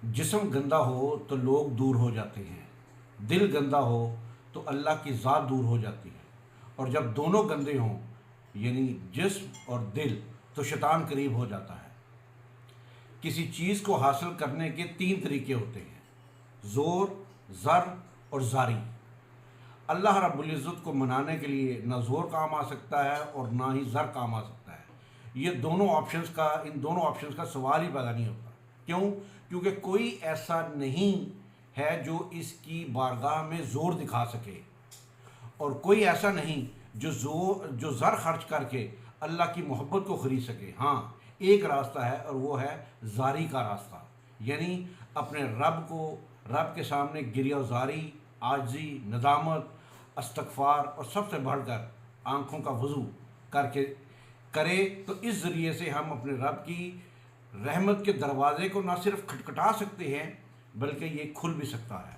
جسم گندا ہو تو لوگ دور ہو جاتے ہیں، دل گندا ہو تو اللہ کی ذات دور ہو جاتی ہے، اور جب دونوں گندے ہوں یعنی جسم اور دل تو شیطان قریب ہو جاتا ہے۔ کسی چیز کو حاصل کرنے کے تین طریقے ہوتے ہیں: زور، زر اور زاری۔ اللہ رب العزت کو منانے کے لیے نہ زور کام آ سکتا ہے اور نہ ہی زر کام آ سکتا ہے۔ ان دونوں آپشنز کا سوال ہی پیدا نہیں ہوتا۔ کیوں؟ کیونکہ کوئی ایسا نہیں ہے جو اس کی بارگاہ میں زور دکھا سکے، اور کوئی ایسا نہیں جو زر خرچ کر کے اللہ کی محبت کو خرید سکے۔ ہاں، ایک راستہ ہے اور وہ ہے زاری کا راستہ، یعنی اپنے رب کے سامنے گریہ زاری، عاجزی، ندامت، استغفار اور سب سے بڑھ کر آنکھوں کا وضو کرے تو اس ذریعے سے ہم اپنے رب کی رحمت کے دروازے کو نہ صرف کھٹکھٹا سکتے ہیں بلکہ یہ کھل بھی سکتا ہے۔